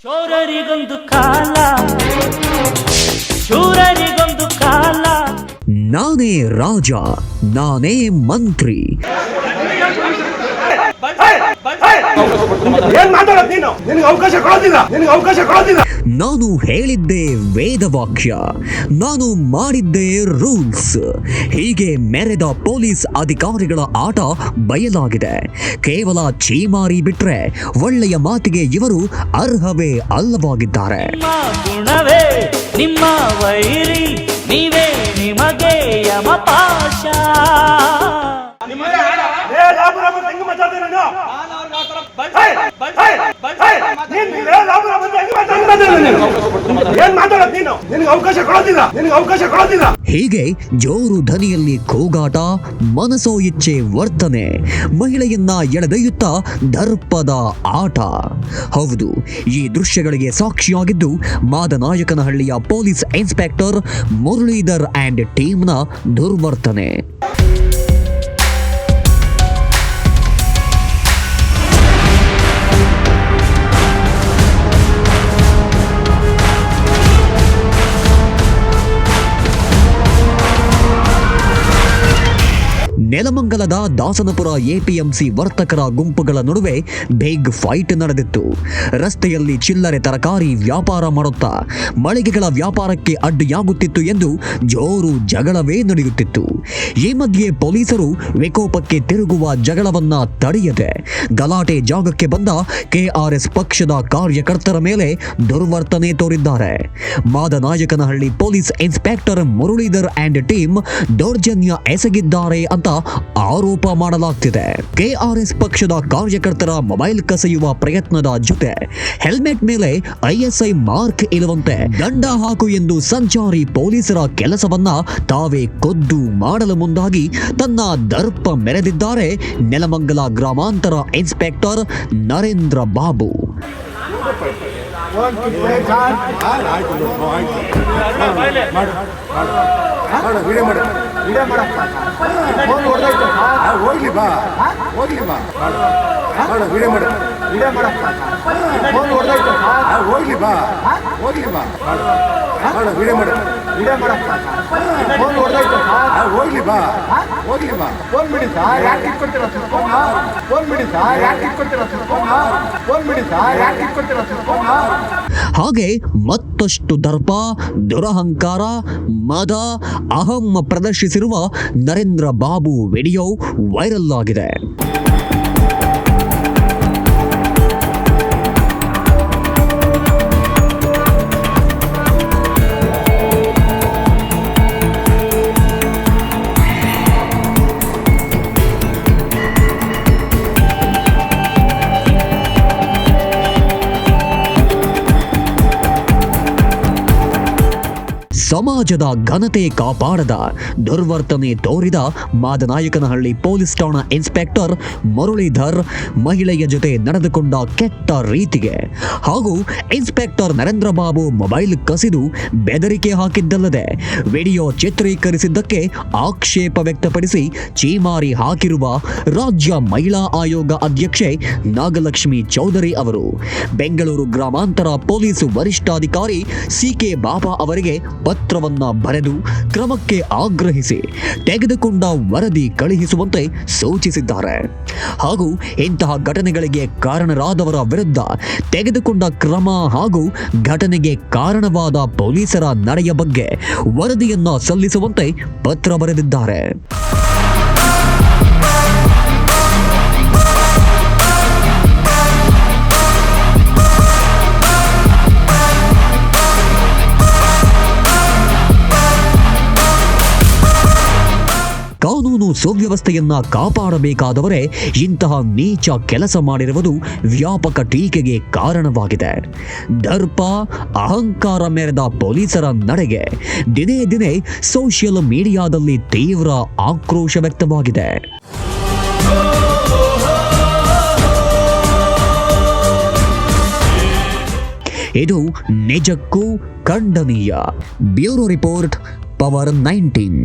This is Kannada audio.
ಚೋರರಿಗೊಂದು ಕಾಲ, ಶೂರರಿಗೊಂದು ಕಾಲ. ನಾನೇ ರಾಜ, ನಾನೇ ಮಂತ್ರಿ. ನಾನು ಹೇಳಿದ್ದೆ ವೇದವಾಕ್ಯ, ನಾನು ಮಾಡಿದ್ದೆ ರೂಲ್ಸ್. ಹೀಗೆ ಮೆರೆದ ಪೊಲೀಸ್ ಅಧಿಕಾರಿಗಳ ಆಟ ಬಯಲಾಗಿದೆ. ಕೇವಲ ಚೀಮಾರಿ ಬಿಟ್ರೆ ಒಳ್ಳೆಯ ಮಾತಿಗೆ ಇವರು ಅರ್ಹವೇ ಅಲ್ಲವಾಗಿದ್ದಾರೆ. ಗುಣವೇ ನಿಮ್ಮ ವೈರಿ, ನೀವೇ ನಿಮಗೆ ಯಮಪಾಶ. ಹೀಗೆ ಜೋರು ಧ್ವನಿಯಲ್ಲಿ ಕೂಗಾಟ, ಮನಸೋ ಇಚ್ಛೆ ವರ್ತನೆ, ಮಹಿಳೆಯನ್ನ ಎಳೆದೊಯ್ಯುತ್ತಾ ದರ್ಪದ ಆಟ. ಹೌದು, ಈ ದೃಶ್ಯಗಳಿಗೆ ಸಾಕ್ಷಿಯಾಗಿದ್ದು ಮಾದನಾಯಕನಹಳ್ಳಿಯ ಪೊಲೀಸ್ ಇನ್ಸ್ಪೆಕ್ಟರ್ ಮುರಳೀಧರ್ ಅಂಡ್ ಟೀಮ್ನ ದುರ್ವರ್ತನೆ. ನೆಲಮಂಗಲದ ದಾಸನಪುರ ಎಪಿಎಂಸಿ ವರ್ತಕರ ಗುಂಪುಗಳ ನಡುವೆ ಬಿಗ್ ಫೈಟ್ ನಡೆದಿತ್ತು. ರಸ್ತೆಯಲ್ಲಿ ಚಿಲ್ಲರೆ ತರಕಾರಿ ವ್ಯಾಪಾರ ಮಾಡುತ್ತಾ ಮಳಿಗೆಗಳ ವ್ಯಾಪಾರಕ್ಕೆ ಅಡ್ಡಿಯಾಗುತ್ತಿತ್ತು ಎಂದು ಜೋರು ಜಗಳವೇ ನಡೆಯುತ್ತಿತ್ತು. ಈ ಮಧ್ಯೆ ಪೊಲೀಸರು ವಿಕೋಪಕ್ಕೆ ತಿರುಗುವ ಜಗಳವನ್ನ ತಡೆಯದೆ ಗಲಾಟೆ ಜಾಗಕ್ಕೆ ಬಂದ ಕೆಆರ್ಎಸ್ ಪಕ್ಷದ ಕಾರ್ಯಕರ್ತರ ಮೇಲೆ ದುರ್ವರ್ತನೆ ತೋರಿದ್ದಾರೆ. Madanayakanahalli police inspector Muralidhar and team ದೌರ್ಜನ್ಯ ಎಸಗಿದ್ದಾರೆ ಅಂತ ಆರೋಪ ಮಾಡಲಾಗ್ತಿದೆ. ಕೆಆರ್ಎಸ್ ಪಕ್ಷದ ಕಾರ್ಯಕರ್ತರ ಮೊಬೈಲ್ ಕಸಿಯುವ ಪ್ರಯತ್ನದ ಜೊತೆ ಹೆಲ್ಮೆಟ್ ಮೇಲೆ ಐಎಸ್ಐ ಮಾರ್ಕ್ ಇರುವಂತೆ ದಂಡ ಹಾಕು ಎಂದು ಸಂಚಾರಿ ಪೊಲೀಸರ ಕೆಲಸವನ್ನ ತಾವೇ ಖುದ್ದು ಮಾಡಲು ಮುಂದಾಗಿ ತನ್ನ ದರ್ಪ ಮೆರೆದಿದ್ದಾರೆ ನೆಲಮಂಗಲ ಗ್ರಾಮಾಂತರ ಇನ್ಸ್ಪೆಕ್ಟರ್ ನರೇಂದ್ರ ಬಾಬು. ಹೋಗ್ಲಿ ಬಾ ಹೋಗ್ಲಿ ಬಾ ವಿಡಿಯೋ ಮಾಡ ಹೋಗ್ಲಿ ಬಾ ಹೋಗ್ಲಿ ಬಾ ವಿಡಿಯೋ ಮಾಡ ಹೋಗ್ಲಿ ಬಾ ಹೋಗ್ಲಿ ಬಾ ಫೋನ್ ಬಿಡಿ ಸರ್, ಯಾಕೆ ಇಟ್ಕೊಳ್ತೀರ ಫೋನ್ ಬಿಡಿ ಸರ್, ಯಾಕೆ ಇಟ್ಕೊಳ್ತೀರ ಫೋನ್ ಬಿಡಿ ಸರ್, ಯಾಕೆ ಇಟ್ಕೊಳ್ತೀರ ಹಾಗೆ ಮತ್ತಷ್ಟು ದರ್ಪ, ದುರಹಂಕಾರ, ಮದ, ಅಹಂ ಪ್ರದರ್ಶಿಸಿರುವ ನರೇಂದ್ರ ಬಾಬು ವಿಡಿಯೋ ವೈರಲ್ ಆಗಿದೆ. ಸಮಾಜದ ಘನತೆ ಕಾಪಾಡದ ದುರ್ವರ್ತನೆ ತೋರಿದ ಮಾದನಾಯಕನಹಳ್ಳಿ ಪೊಲೀಸ್ ಠಾಣಾ ಇನ್ಸ್ಪೆಕ್ಟರ್ ಮುರಳೀಧರ್ ಮಹಿಳೆಯ ಜೊತೆ ನಡೆದುಕೊಂಡ ಕೆಟ್ಟ ರೀತಿಗೆ ಹಾಗೂ ಇನ್ಸ್ಪೆಕ್ಟರ್ ನರೇಂದ್ರ ಬಾಬು ಮೊಬೈಲ್ ಕಸಿದು ಬೆದರಿಕೆ ಹಾಕಿದ್ದಲ್ಲದೆ ವಿಡಿಯೋ ಚಿತ್ರೀಕರಿಸಿದ್ದಕ್ಕೆ ಆಕ್ಷೇಪ ವ್ಯಕ್ತಪಡಿಸಿ ಚೀಮಾರಿ ಹಾಕಿರುವ ರಾಜ್ಯ ಮಹಿಳಾ ಆಯೋಗ ಅಧ್ಯಕ್ಷೆ ನಾಗಲಕ್ಷ್ಮಿ ಚೌಧರಿ ಅವರು ಬೆಂಗಳೂರು ಗ್ರಾಮಾಂತರ ಪೊಲೀಸ್ ವರಿಷ್ಠಾಧಿಕಾರಿ ಸಿಕೆ ಬಾಬಾ ಅವರಿಗೆ ಪತ್ರವನ್ನ ಬರೆದು ಕ್ರಮಕ್ಕೆ ಆಗ್ರಹಿಸಿ ತೆಗೆದುಕೊಂಡ ವರದಿ ಕಳುಹಿಸುವಂತೆ ಸೂಚಿಸಿದ್ದಾರೆ. ಹಾಗೂ ಇಂತಹ ಘಟನೆಗಳಿಗೆ ಕಾರಣರಾದವರ ವಿರುದ್ಧ ತೆಗೆದುಕೊಂಡ ಕ್ರಮ ಹಾಗೂ ಘಟನೆಗೆ ಕಾರಣವಾದ ಪೊಲೀಸರ ನಡೆಯ ಬಗ್ಗೆ ವರದಿಯನ್ನ ಸಲ್ಲಿಸುವಂತೆ ಪತ್ರ ಬರೆದಿದ್ದಾರೆ. ಕಾನೂನು ಸುವ್ಯವಸ್ಥೆಯನ್ನ ಕಾಪಾಡಬೇಕಾದವರೇ ಇಂತಹ ನೀಚ ಕೆಲಸ ಮಾಡಿರುವುದು ವ್ಯಾಪಕ ಟೀಕೆಗೆ ಕಾರಣವಾಗಿದೆ. ದರ್ಪ, ಅಹಂಕಾರ ಮೆರೆದ ಪೊಲೀಸರ ನಡೆಗೆ ದಿನೇ ದಿನೇ ಸೋಷಿಯಲ್ ಮೀಡಿಯಾದಲ್ಲಿ ತೀವ್ರ ಆಕ್ರೋಶ ವ್ಯಕ್ತವಾಗಿದೆ. ಇದು ನಿಜಕ್ಕೂ ಖಂಡನೀಯ. Bureau report, power 19.